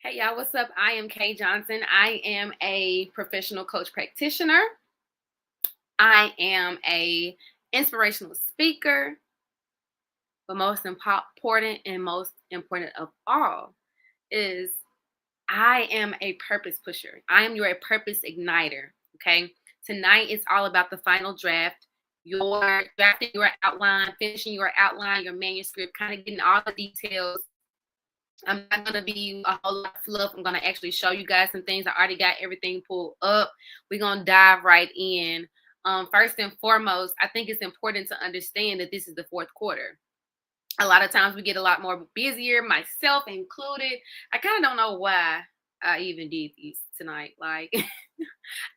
Hey y'all, what's up? I am Kay Johnson. I am a professional coach practitioner. I am a inspirational speaker, but most important and most important of all is I am a purpose pusher. I am your purpose igniter. Okay. Tonight it's all about the final draft. Your drafting your outline, finishing your outline, your manuscript, kind of getting all the details. I'm not going to be a whole lot of fluff. I'm going to actually show you guys some things. I already got everything pulled up. We're going to dive right in. First and foremost, I think it's important to understand that this is the fourth quarter. A lot of times we get a lot more busier, myself included. I kind of don't know why I even did these tonight. Like,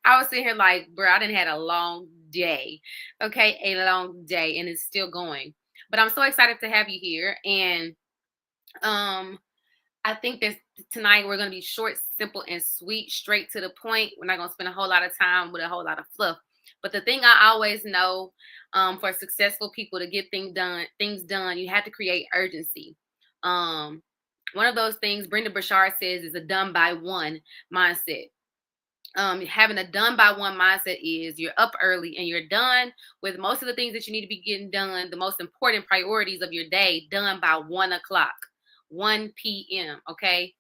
I was sitting here like, bro, I didn't had a long day. Okay, a long day, and it's still going. But I'm so excited to have you here. And I think that tonight we're going to be short, simple, and sweet, straight to the point. We're not going to spend a whole lot of time with a whole lot of fluff. But the thing I always know, for successful people to get things done, you have to create urgency. Um, One of those things Brenda Burchard says is a done by one mindset. Having a done by one mindset is you're up early and you're done with most of the things that you need to be getting done, the most important priorities of your day, done by 1 o'clock, 1 p.m. Okay.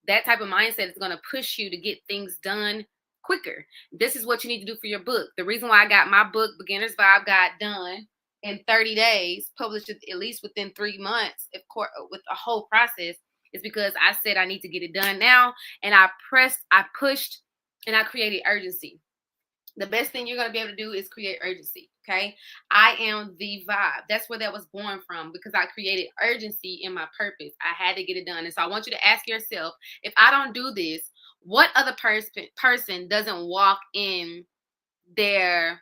That type of mindset is going to push you to get things done quicker. This is what you need to do for your book. The reason why I got my book, Beginner's Vibe Guide, done in 30 days, published at least within 3 months, of course, with a whole process, is because I said I need to get it done now. And I pushed, and I created urgency. The best thing you're going to be able to do is create urgency. Okay. I am the vibe. That's where that was born from, because I created urgency in my purpose. I had to get it done. And so I want you to ask yourself, if I don't do this, what other person doesn't walk in their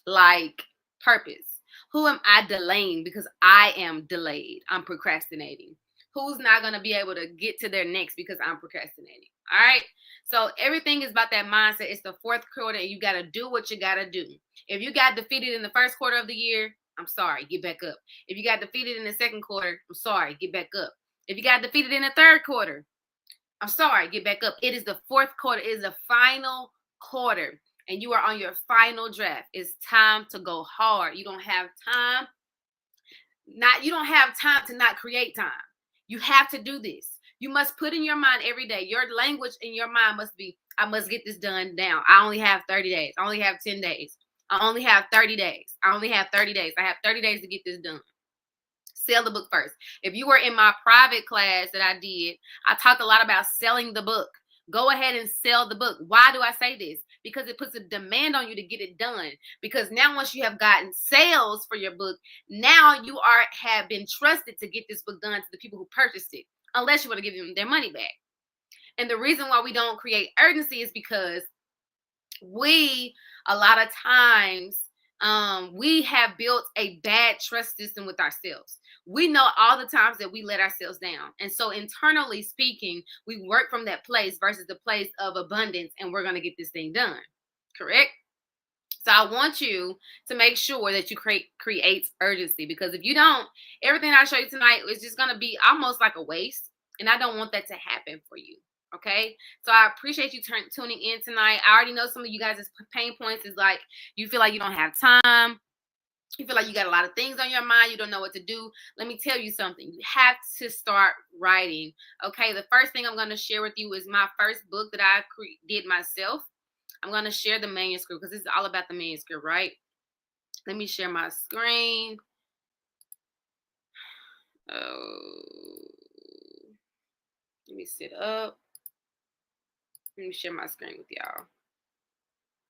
like purpose? Who am I delaying because I am delayed? I'm procrastinating. Who's not going to be able to get to their next because I'm procrastinating? All right. So everything is about that mindset. It's the fourth quarter, and you got to do what you got to do. If you got defeated in the first quarter of the year, I'm sorry, get back up. If you got defeated in the second quarter, I'm sorry, get back up. If you got defeated in the third quarter, I'm sorry, get back up. It is the fourth quarter. It is the final quarter, and you are on your final draft. It's time to go hard. You don't have time. You don't have time to not create time. You have to do this. You must put in your mind every day. Your language in your mind must be, I must get this done now. I only have 30 days. I only have 10 days. I only have 30 days. I only have 30 days. I have 30 days to get this done. Sell the book first. If you were in my private class that I did, I talked a lot about selling the book. Go ahead and sell the book. Why do I say this? Because it puts a demand on you to get it done. Because now once you have gotten sales for your book, now you have been trusted to get this book done to the people who purchased it, unless you want to give them their money back. And the reason why we don't create urgency is because we, a lot of times, we have built a bad trust system with ourselves. We know all the times that we let ourselves down. And so internally speaking, we work from that place versus the place of abundance, and we're going to get this thing done. Correct? So I want you to make sure that you create urgency, because if you don't, everything I show you tonight is just going to be almost like a waste. And I don't want that to happen for you. Okay. So I appreciate you tuning in tonight. I already know some of you guys' pain points is like, you feel like you don't have time. You feel like you got a lot of things on your mind. You don't know what to do. Let me tell you something. You have to start writing. Okay. The first thing I'm going to share with you is my first book that I did myself. I'm going to share the manuscript because this is all about the manuscript, right? Let me share my screen. Oh, let me sit up. Let me share my screen with y'all.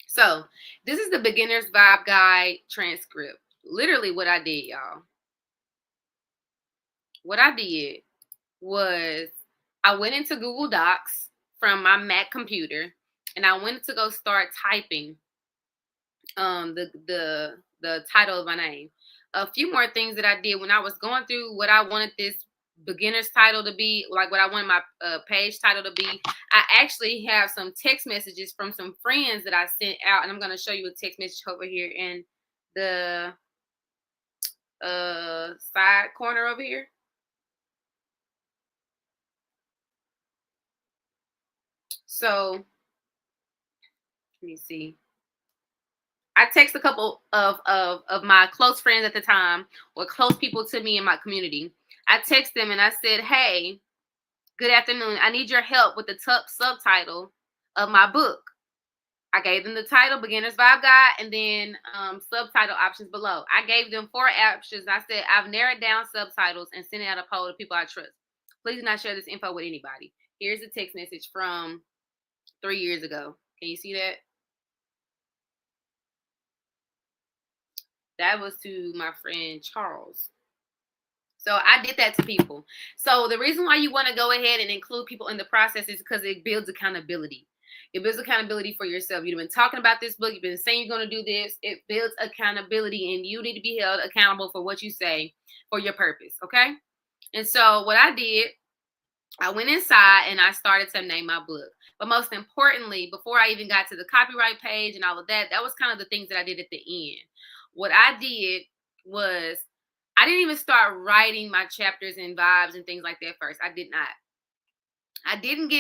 So this is the Beginner's Vibe Guide transcript. Literally what I did, y'all. What I did was I went into Google Docs from my Mac computer, and I went to go start typing the title of my name. A few more things that I did when I was going through what I wanted this beginner's title to be, like what I wanted my page title to be. I actually have some text messages from some friends that I sent out, and I'm going to show you a text message over here in the side corner over here. So let me see. I text a couple of my close friends at the time, or close people to me in my community. I text them and I said, "Hey, good afternoon. I need your help with the subtitle of my book." I gave them the title, Beginner's Vibe Guide, and then subtitle options below. I gave them 4 options. I said, I've narrowed down subtitles and sent out a poll to people I trust. Please do not share this info with anybody. Here's a text message from 3 years ago. Can you see that? That was to my friend Charles. So I did that to people. So the reason why you want to go ahead and include people in the process is because it builds accountability. It builds accountability for yourself. You've been talking about this book. You've been saying you're going to do this. It builds accountability, and you need to be held accountable for what you say for your purpose. Okay. And so what I did, I went inside and I started to name my book. But most importantly, before I even got to the copyright page and all of that, that was kind of the things that I did at the end. What I did was I didn't even start writing my chapters and vibes and things like that first. I did not. I didn't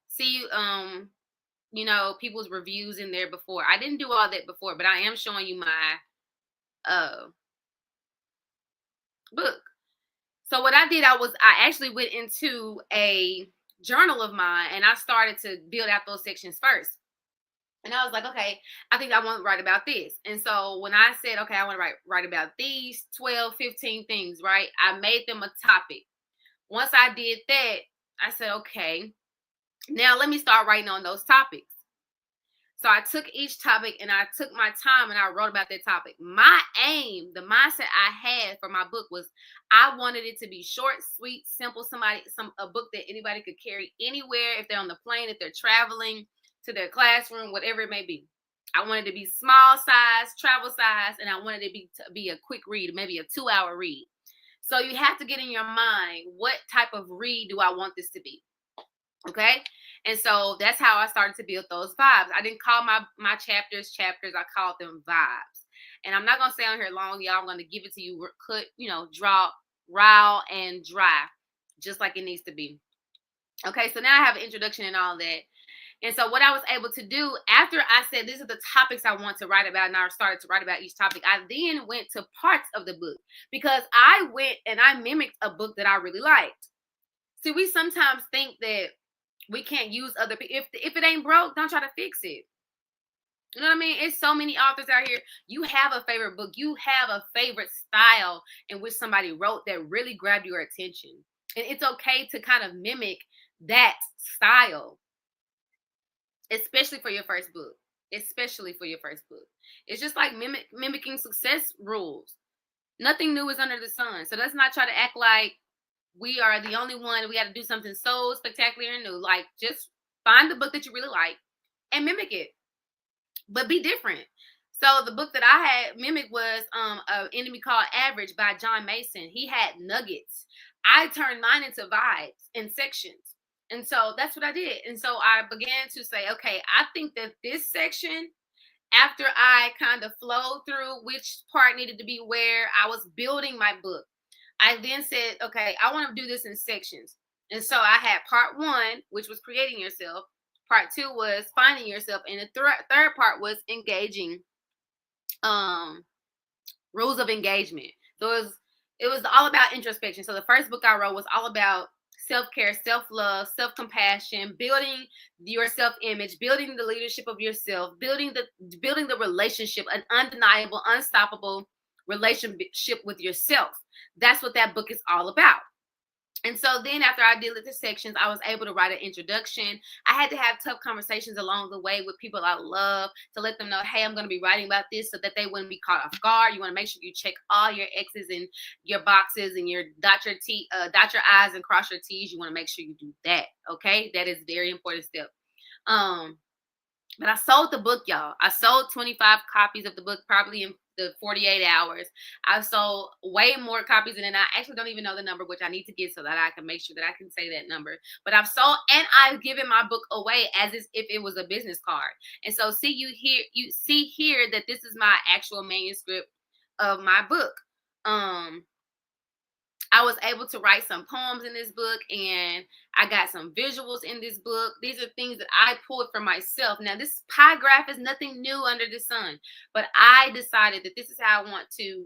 see people's reviews in there before. I didn't do all that before, but I am showing you my book. So what I did, I actually went into a journal of mine and I started to build out those sections first. And I was like, okay, I think I want to write about this. And so when I said, okay, I want to write about these 12, 15 things, right? I made them a topic. Once I did that, I said, okay, now let me start writing on those topics. So I took each topic and I took my time and I wrote about that topic. My aim, the mindset I had for my book was I wanted it to be short, sweet, simple, a book that anybody could carry anywhere, if they're on the plane, if they're traveling to their classroom, whatever it may be. I wanted to be small size, travel size, and I wanted it to be a quick read, maybe a 2-hour read. So you have to get in your mind, what type of read do I want this to be? Okay. And so that's how I started to build those vibes. I didn't call my chapters. I called them vibes. And I'm not going to stay on here long, y'all. I'm going to give it to you, draw raw and dry, just like it needs to be. Okay. So now I have an introduction and all that. And so what I was able to do after I said, these are the topics I want to write about, and I started to write about each topic, I then went to parts of the book because I went and I mimicked a book that I really liked. See, we sometimes think that we can't use other people. If it ain't broke, don't try to fix it. You know what I mean? It's so many authors out here. You have a favorite book. You have a favorite style in which somebody wrote that really grabbed your attention. And it's okay to kind of mimic that style, especially for your first book. Especially for your first book. It's just like mimicking success rules. Nothing new is under the sun. So let's not try to act like we are the only one. We got to do something so spectacular and new. Like, just find the book that you really like and mimic it, but be different. So the book that I had mimicked was An Enemy Called Average by John Mason. He had nuggets. I turned mine into vibes and sections. And so that's what I did. And so I began to say, okay, I think that this section, after I kind of flowed through which part needed to be where, I was building my book. I then said, okay, I want to do this in sections. And so I had part 1, which was creating yourself. Part 2 was finding yourself. And the third part was engaging, rules of engagement. So it was all about introspection. So the first book I wrote was all about self-care, self-love, self-compassion, building your self-image, building the leadership of yourself, building the relationship, an undeniable, unstoppable relationship with yourself. That's what that book is all about. And so then after I did the sections, I was able to write an introduction. I had to have tough conversations along the way with people I love to let them know, hey, I'm going to be writing about this, so that they wouldn't be caught off guard. You want to make sure you check all your X's and your boxes and dot your I's and cross your T's. You want to make sure you do that. Okay. That is a very important step. But I sold the book, y'all. I sold 25 copies of the book, probably in the 48 hours. I sold way more copies, and I actually don't even know the number, which I need to get so that I can make sure that I can say that number. But I've sold, and I've given my book away as if it was a business card. And so you see here that this is my actual manuscript of my book. I was able to write some poems in this book, and I got some visuals in this book. These are things that I pulled for myself. Now, this pie graph is nothing new under the sun, but I decided that this is how I want to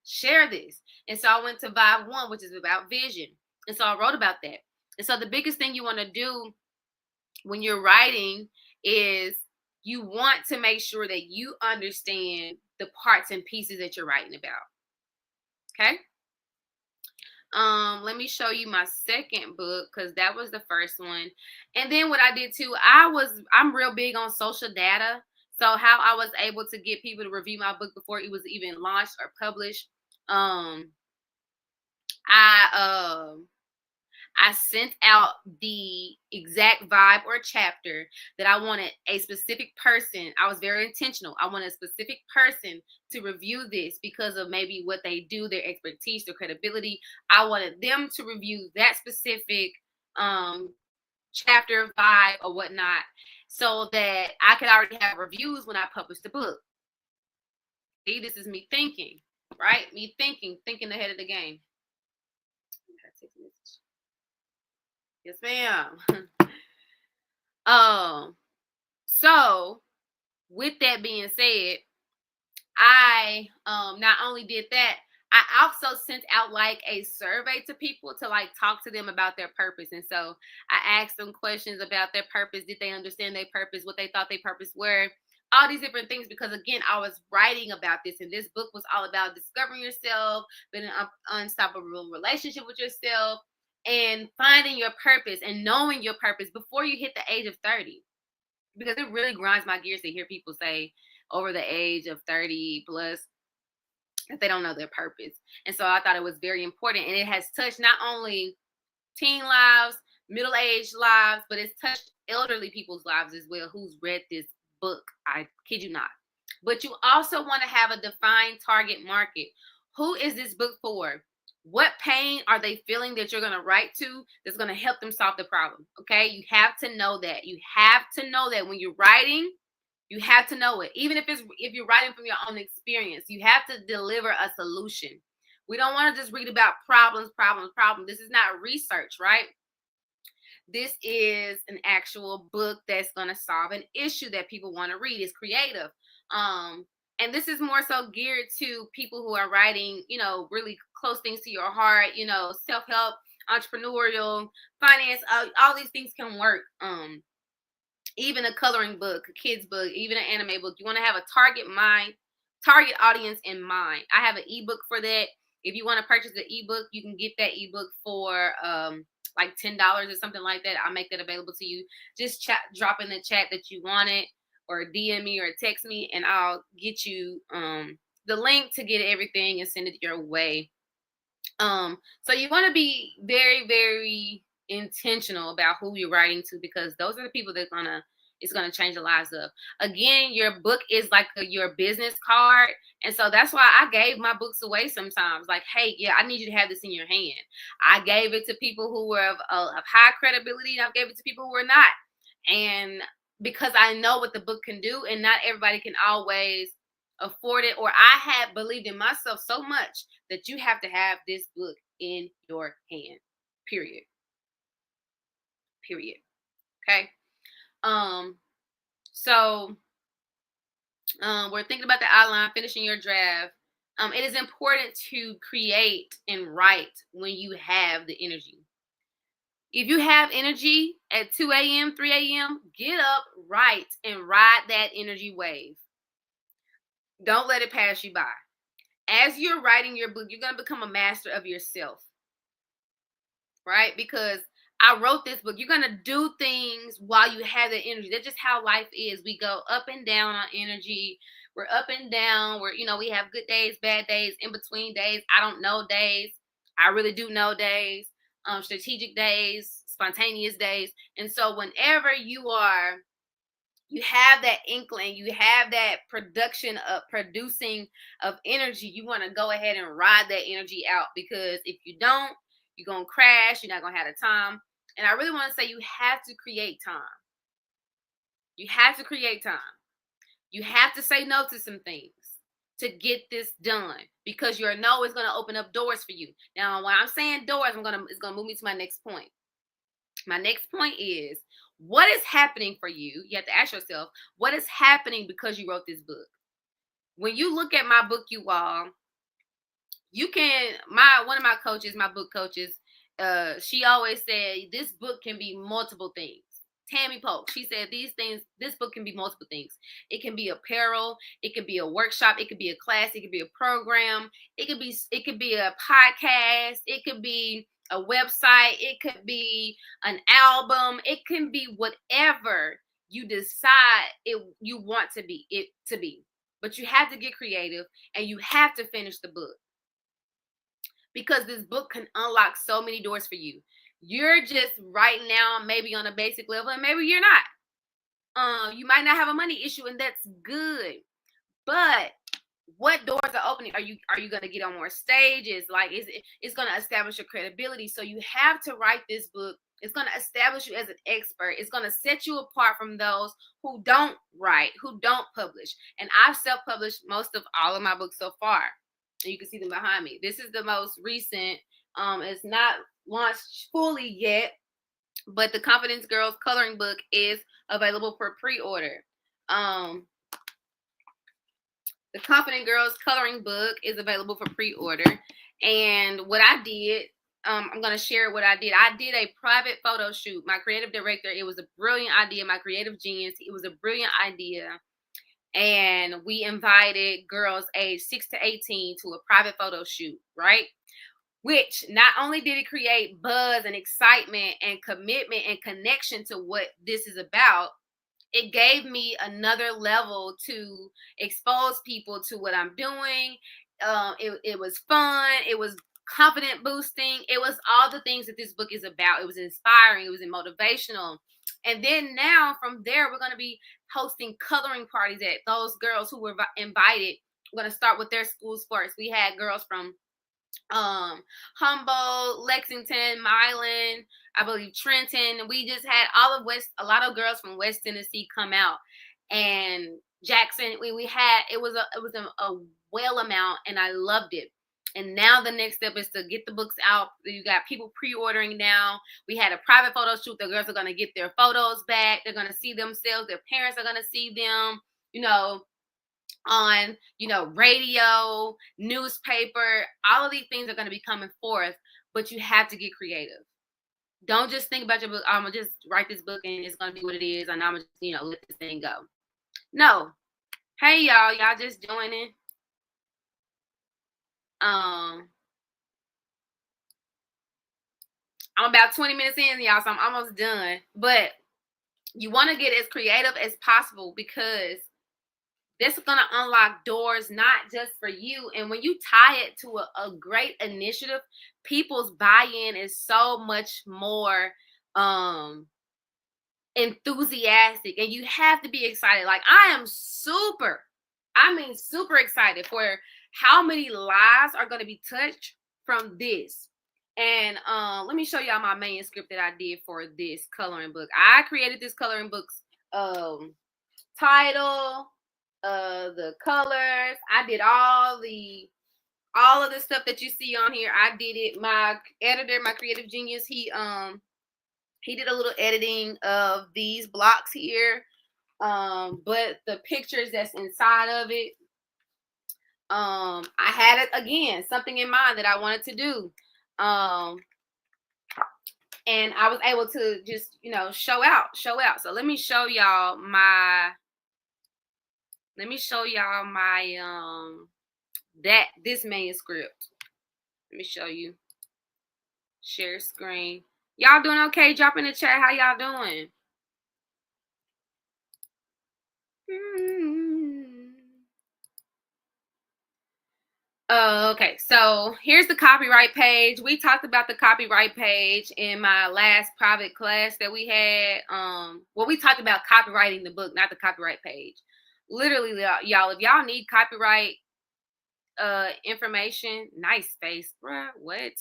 share this. And so I went to Vibe 1, which is about vision. And so I wrote about that. And so the biggest thing you want to do when you're writing is you want to make sure that you understand the parts and pieces that you're writing about. Okay? Let me show you my second book, because that was the first one. And then what I did too, I'm real big on social data. So how I was able to get people to review my book before it was even launched or published. um I I sent out the exact vibe or chapter that I wanted a specific person. I was very intentional. I wanted a specific person to review this because of maybe what they do, their expertise, their credibility. I wanted them to review that specific um, chapter, vibe, or whatnot, so that I could already have reviews when I publish the book. See, this is me thinking, right? Me thinking ahead of the game. Yes, ma'am. So with that being said, I not only did that, I also sent out like a survey to people to like talk to them about their purpose. And so I asked them questions about their purpose. Did they understand their purpose? What they thought their purpose were? All these different things, because again, I was writing about this, and this book was all about discovering yourself, building an unstoppable relationship with yourself, and finding your purpose and knowing your purpose before you hit the age of 30. Because it really grinds my gears to hear people say over the age of 30 plus that they don't know their purpose. And so I thought it was very important. And it has touched not only teen lives, middle-aged lives, but it's touched elderly people's lives as well who's read this book. I kid you not. But you also want to have a defined target market. Who is this book for? What pain are they feeling that you're going to write to that's going to help them solve the problem? Okay, you have to know that. You have to know that when you're writing, you have to know it. Even if you're writing from your own experience, you have to deliver a solution. We don't want to just read about problems. This is not research, right? This is an actual book that's going to solve an issue that people want to read. It's creative. And this is more so geared to people who are writing, really close things to your heart, self-help, entrepreneurial, finance, all these things can work. Even a coloring book, a kid's book, even an anime book. You want to have a target audience in mind. I have an ebook for that. If you want to purchase the ebook, you can get that ebook for like $10 or something like that. I'll make that available to you. Just drop in the chat that you want it, or DM me or text me, and I'll get you the link to get everything and send it your way. So you want to be very, very intentional about who you're writing to, because those are the people that it's gonna change the lives of. Again, your book is like your business card, and so that's why I gave my books away sometimes. Like, hey, yeah, I need you to have this in your hand. I gave it to people who were of high credibility, and I gave it to people who were not, and because I know what the book can do, and not everybody can always afford it, or I had believed in myself so much that you have to have this book in your hand. Period. Okay. So we're thinking about the outline, finishing your draft. It is important to create and write when you have the energy. If you have energy at 2 a.m., 3 a.m., get up, write, and ride that energy wave. Don't let it pass you by. As you're writing your book, you're going to become a master of yourself, right? Because I wrote this book. You're going to do things while you have the energy. That's just how life is. We go up and down on energy. We're up and down. We have good days, bad days, in between days. I don't know days. I really do know days. Strategic days, spontaneous days. And so whenever you have that inkling, you have that producing of energy, you want to go ahead and ride that energy out, because if you don't, you're going to crash. You're not going to have the time. And I really want to say you have to create time. You have to create time. You have to say no to some things. to get this done, because your no is going to open up doors for you. Now, when I'm saying doors, it's going to move me to my next point. My next point is, what is happening for you? You have to ask yourself, what is happening because you wrote this book? When you look at my book, you all, you can, one of my coaches, my book coaches, she always said this book can be multiple things. Tammy Polk, she said this book can be multiple things. It can be apparel, it could be a workshop, it could be a class, it could be a program, it could be a podcast, it could be a website, it could be an album, it can be whatever you decide you want it to be. But you have to get creative and you have to finish the book, because this book can unlock so many doors for you. You're just right now maybe on a basic level, and maybe you're not. You might not have a money issue, and that's good. But what doors are opening? Are you going to get on more stages? Like, it's going to establish your credibility. So you have to write this book. It's going to establish you as an expert. It's going to set you apart from those who don't write, who don't publish. And I've self-published most of all of my books so far. And you can see them behind me. This is the most recent. It's not launched fully yet, but the Confidence Girls coloring book is available for pre-order. The Confident Girls coloring book is available for pre-order. And what I did, I'm going to share what I did. I did a private photo shoot. My creative director, it was a brilliant idea. My creative genius, it was a brilliant idea. And we invited girls aged 6 to 18 to a private photo shoot, right? Which not only did it create buzz and excitement and commitment and connection to what this is about, it gave me another level to expose people to what I'm doing. It was fun. It was confident boosting. It was all the things that this book is about. It was inspiring. It was motivational. And then now from there, we're going to be hosting coloring parties at those girls who were invited. We're going to start with their schools first. We had girls from Humboldt, Lexington, Milan, I believe Trenton. We just had a lot of girls from West Tennessee come out, and Jackson. We had it was a well amount, and I loved it. And now the next step is to get the books out. You got people pre-ordering now. We had a private photo shoot. The girls are going to get their photos back. They're going to see themselves. Their parents are going to see them, on, radio, newspaper. All of these things are going to be coming forth, but you have to get creative. Don't just think about your book. I'm going to just write this book and it's going to be what it is, and I'm going to let this thing go. No. Hey, y'all just joining. I'm about 20 minutes in, y'all, so I'm almost done. But you want to get as creative as possible, because this is going to unlock doors, not just for you. And when you tie it to a great initiative, people's buy-in is so much more enthusiastic. And you have to be excited. Like, I am super excited for how many lives are going to be touched from this. And let me show y'all my manuscript that I did for this coloring book. I created this coloring book's title, the colors. I did all of the stuff that you see on here. I did it. My editor, my creative genius, he did a little editing of these blocks here. But the pictures that's inside of it, I had it again, something in mind that I wanted to do. And I was able to just, show out. So let me show y'all my this manuscript. Let me show you. Share screen. Y'all doing okay? Drop in the chat. How y'all doing? Okay, so here's the copyright page. We talked about the copyright page in my last private class that we had. We talked about copywriting the book, not the copyright page. Literally, y'all, if y'all need copyright information, nice space, bruh. What?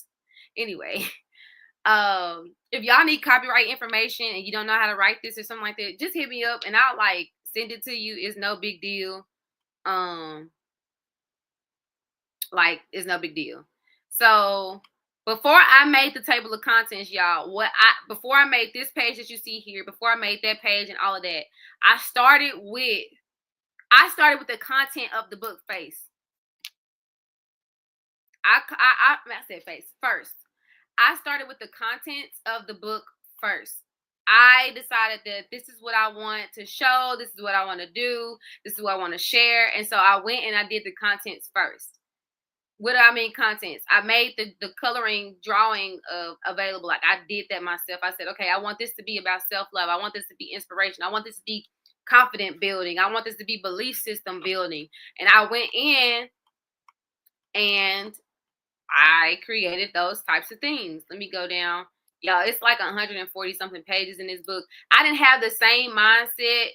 Anyway, if y'all need copyright information and you don't know how to write this or something like that, just hit me up and I'll send it to you. It's no big deal. Like, it's no big deal. So before I made the table of contents, y'all, before I made this page that you see here, before I made that page and all of that, I started with the content of the book face. I said face first. I started with the contents of the book first. I decided that this is what I want to show. This is what I want to do. This is what I want to share. And so I went and I did the contents first. What do I mean contents? I made the coloring drawing available. Like, I did that myself. I said, okay, I want this to be about self-love. I want this to be inspiration. I want this to be confident building. I want this to be belief system building. And I went in and I created those types of things. Let me go down. Y'all, it's like 140 something pages in this book. I didn't have the same mindset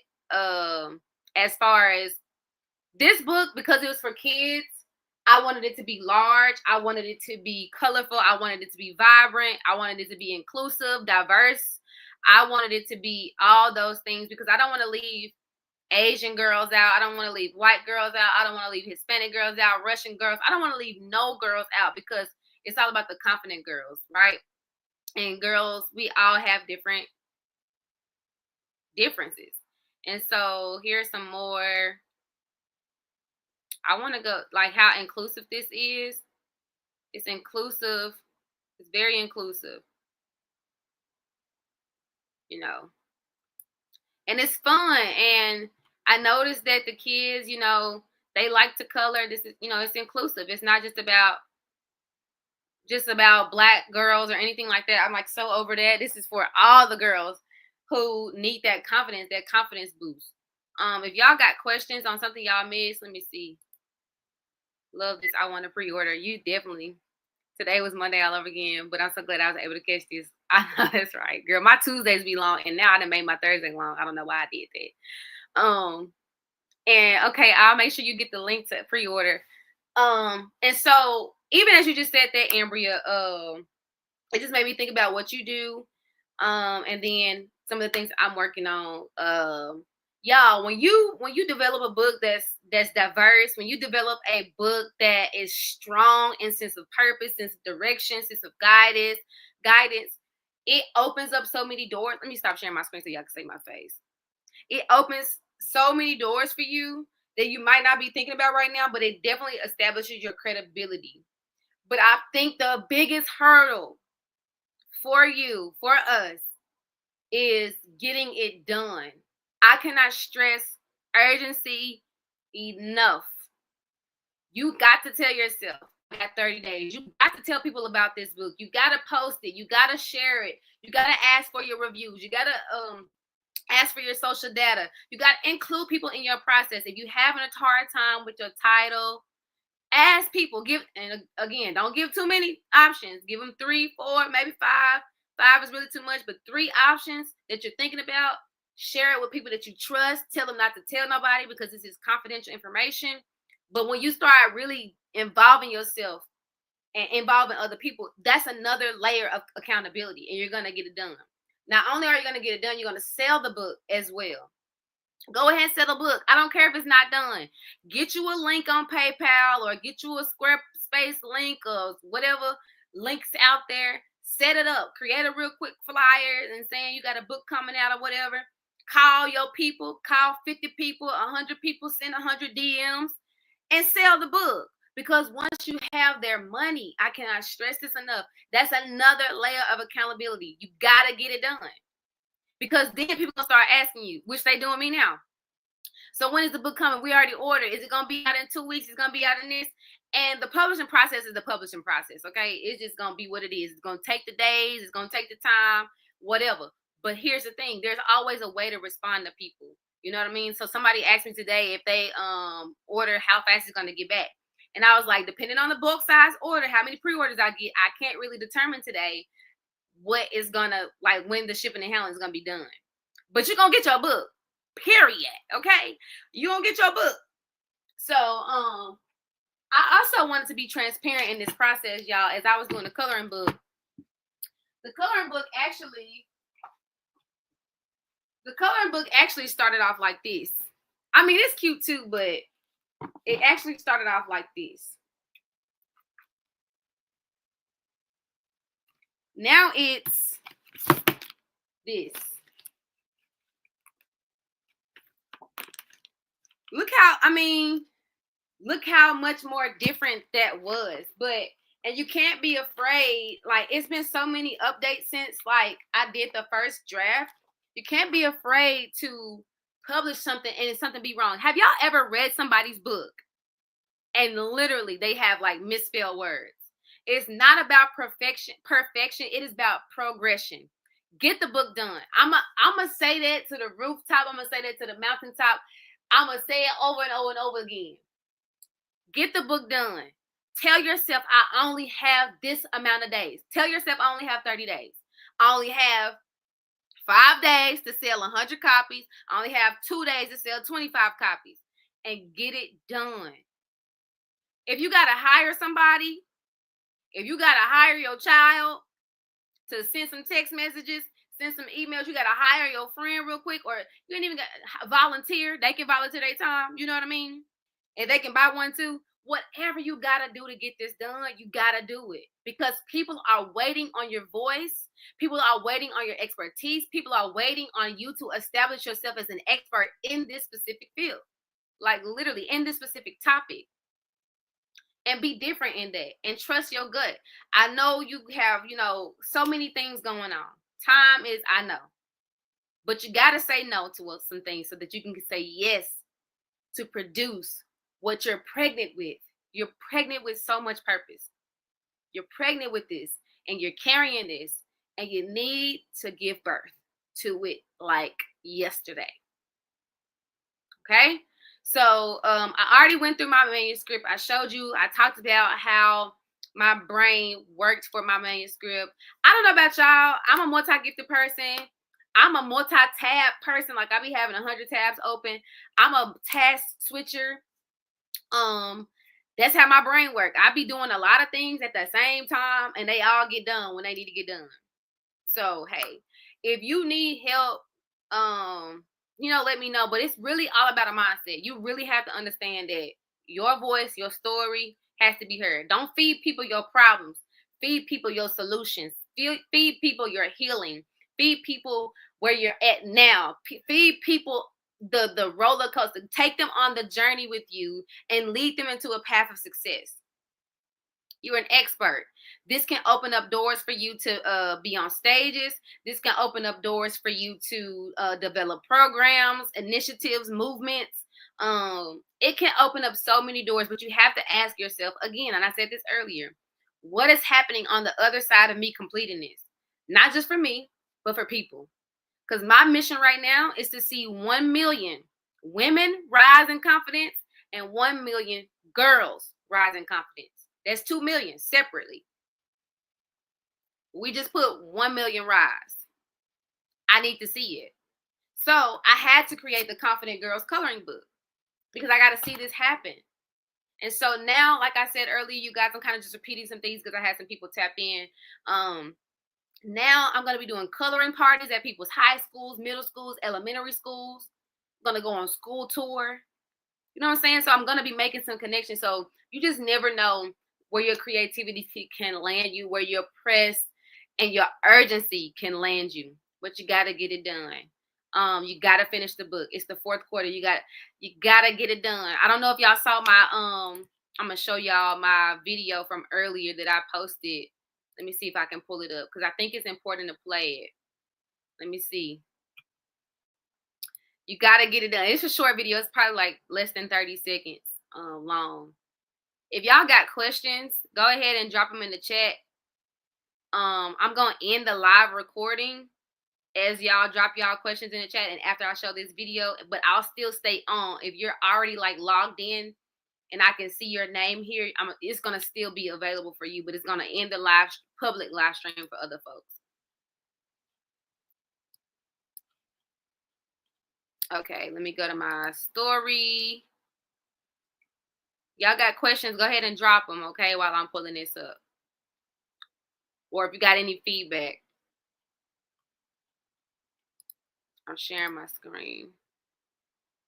as far as this book, because it was for kids. I wanted it to be large. I wanted it to be colorful. I wanted it to be vibrant. I wanted it to be inclusive, diverse. I wanted it to be all those things because I don't want to leave Asian girls out. I don't want to leave white girls out. I don't want to leave Hispanic girls out, Russian girls. I don't want to leave no girls out because it's all about the confident girls, right? And girls, we all have different differences. And so here's some more. I want to go like how inclusive this is. It's inclusive. It's very inclusive. You know. And it's fun. And I noticed that the kids, you know, they like to color. This is, you know, it's inclusive. It's not just about black girls or anything like that. I'm like so over that. This is for all the girls who need that confidence boost. If y'all got questions on something y'all missed, let me see. Love this. I want to pre-order. You definitely. Today was Monday all over again, but I'm so glad I was able to catch this. I know that's right, girl. My Tuesdays be long, and now I done made my Thursday long. I don't know why I did that. And okay, I'll make sure you get the link to pre-order. And so even as you just said that, Ambria, it just made me think about what you do, and then some of the things I'm working on. Y'all, when you develop a book that's diverse, when you develop a book that is strong in sense of purpose, sense of direction, sense of guidance, it opens up so many doors. Let me stop sharing my screen so y'all can see my face. It opens so many doors for you that you might not be thinking about right now, but it definitely establishes your credibility. But I think the biggest hurdle for you, for us, is getting it done. I cannot stress urgency enough. You got to tell yourself, I got 30 days. You got to tell people about this book. You got to post it. You got to share it. You got to ask for your reviews. You got to ask for your social data. You got to include people in your process. If you're having a hard time with your title, ask people. And again, don't give too many options. Give them 3, 4, maybe 5. 5 is really too much, but 3 options that you're thinking about. Share it with people that you trust. Tell them not to tell nobody because this is confidential information. But when you start really involving yourself and involving other people, that's another layer of accountability, and you're going to get it done. Not only are you going to get it done, you're going to sell the book as well. Go ahead and sell the book. I don't care if it's not done. Get you a link on PayPal or get you a Squarespace link or whatever links out there. Set it up. Create a real quick flyer and saying you got a book coming out or whatever. Call your people. Call 50 people, 100 people. Send 100 DMs and sell the book. Because once you have their money, I cannot stress this enough. That's another layer of accountability. You got to get it done. Because then people gonna start asking you, which they doing me now. So when is the book coming? We already ordered. Is it gonna be out in 2 weeks? It's gonna be out in this. And the publishing process is the publishing process. Okay, it's just gonna be what it is. It's gonna take the days. It's gonna take the time. Whatever. But here's the thing: there's always a way to respond to people. You know what I mean? So somebody asked me today if they order, how fast it's gonna get back. And I was like, depending on the book size order, how many pre-orders I get, I can't really determine today what is gonna, like, when the shipping and handling is gonna be done. But you're gonna get your book, period. Okay, you gonna get your book. So I also wanted to be transparent in this process, y'all. As I was doing the coloring book actually started off like this. I mean, it's cute too, but it actually started off like this. Now it's this. Look how much more different that was. But and you can't be afraid. Like, it's been so many updates since like I did the first draft. You can't be afraid to publish something and something be wrong. Have y'all ever read somebody's book and literally they have like misspelled words? It's not about perfection. It is about progression. Get the book done. I'm gonna say that to the rooftop. I'm gonna say that to the mountaintop. I'm gonna say it over and over and over again. Get the book done. Tell yourself, I only have this amount of days. Tell yourself, I only have 30 days. I only have 5 days to sell 100 copies. I only have 2 days to sell 25 copies. And get it done. If you got to hire somebody, if you got to hire your child to send some text messages, send some emails, you got to hire your friend real quick, or you ain't even got to volunteer. They can volunteer their time. You know what I mean? And they can buy one too. Whatever you got to do to get this done, you got to do it. Because people are waiting on your voice. People are waiting on your expertise. People are waiting on you to establish yourself as an expert in this specific field. Like literally in this specific topic. And be different in that. And trust your gut. I know you have, so many things going on. Time is, I know. But you got to say no to some things so that you can say yes to produce what you're pregnant with. You're pregnant with so much purpose. You're pregnant with this and you're carrying this and you need to give birth to it like yesterday. Okay? So I already went through my manuscript. I showed you, I talked about how my brain worked for my manuscript. I don't know about y'all. I'm a multi-gifted person. I'm a multi-tab person. Like, I be having 100 tabs open. I'm a task switcher. That's how my brain works. I be doing a lot of things at the same time, and they all get done when they need to get done. So, hey, if you need help, let me know. But it's really all about a mindset. You really have to understand that your voice, your story has to be heard. Don't feed people your problems. Feed people your solutions. Feed people your healing. Feed people where you're at now. Feed people the roller coaster. Take them on the journey with you and lead them into a path of success. You're an expert. This can open up doors for you to be on stages. This can open up doors for you to develop programs, initiatives, movements. It can open up so many doors, but you have to ask yourself again, and I said this earlier, what is happening on the other side of me completing this? Not just for me, but for people. Because my mission right now is to see 1 million women rise in confidence and 1 million girls rise in confidence. That's 2 million separately. We just put 1 million rise. I need to see it. So I had to create the Confident Girls coloring book because I got to see this happen. And so now, like I said earlier, you guys, I'm kind of just repeating some things because I had some people tap in. Now I'm going to be doing coloring parties at people's high schools, middle schools, elementary schools. I'm going to go on school tour. You know what I'm saying? So I'm going to be making some connections. So you just never know where your creativity can land you, where your press and your urgency can land you. But you got to get it done. You got to finish the book. It's the 4th quarter. You got to get it done. I don't know if y'all saw my, I'm going to show y'all my video from earlier that I posted. Let me see if I can pull it up because I think it's important to play it. Let me see. You got to get it done. It's a short video. It's probably like less than 30 seconds long. If y'all got questions, go ahead and drop them in the chat. I'm going to end the live recording as y'all drop y'all questions in the chat and after I show this video, but I'll still stay on. If you're already like logged in and I can see your name here, it's going to still be available for you, but it's going to end the public live stream for other folks. Okay, let me go to my story. Y'all got questions, go ahead and drop them, okay, while I'm pulling this up. Or if you got any feedback. I'm sharing my screen.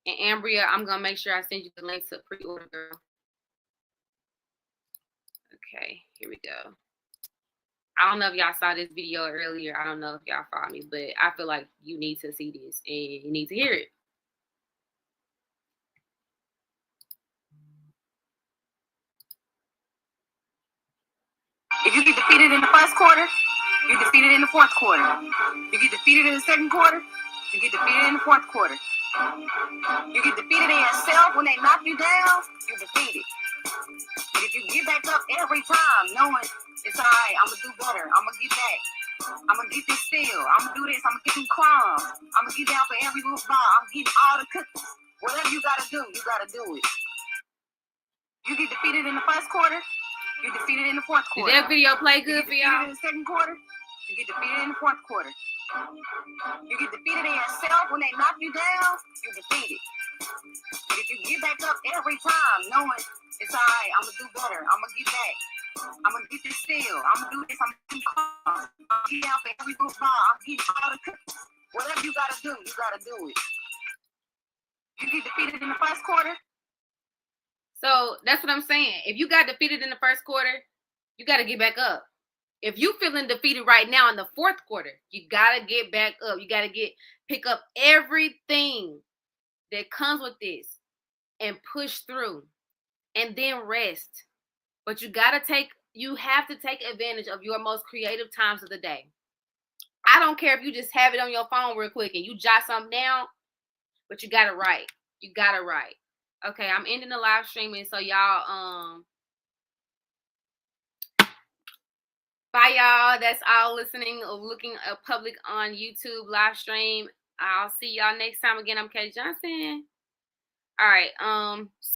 And Ambria, I'm going to make sure I send you the link to pre-order, girl. Okay, here we go. I don't know if y'all saw this video earlier. I don't know if y'all follow me, but I feel like you need to see this and you need to hear it. If you get defeated in the first quarter, you're defeated in the fourth quarter. You get defeated in the second quarter, you get defeated in the fourth quarter. You get defeated in yourself when they knock you down, you're defeated. But if you get back up every time, knowing it's all right, I'm going to do better, I'm going to get back, I'm going to get this steal, I'm going to do this, I'm going to get some crumbs, I'm going to get down for every little bar, I'm getting all the cookies. Whatever you got to do, you got to do it. You get defeated in the first quarter, you're defeated in the fourth quarter. Did that video play good for y'all? In the second quarter, you get defeated in the fourth quarter. You get defeated in yourself when they knock you down, you're defeated. But if you get back up every time, knowing it's all right, I'm going to do better, I'm going to get back, I'm going to get this steal, I'm going to do this, I'm going to do calls, I'm going to get out for every little bar, I'm getting all the cookies. Whatever you got to do, you got to do it. You get defeated in the first quarter. So that's what I'm saying. If you got defeated in the first quarter, you got to get back up. If you feeling defeated right now in the fourth quarter, you got to get back up. You got to pick up everything that comes with this and push through and then rest. But you have to take advantage of your most creative times of the day. I don't care if you just have it on your phone real quick and you jot something down, but you got to write. You got to write. Okay, I'm ending the live streaming, so y'all, bye y'all. That's all listening or looking at public on YouTube live stream. I'll see y'all next time again. I'm Kay Johnson. All right,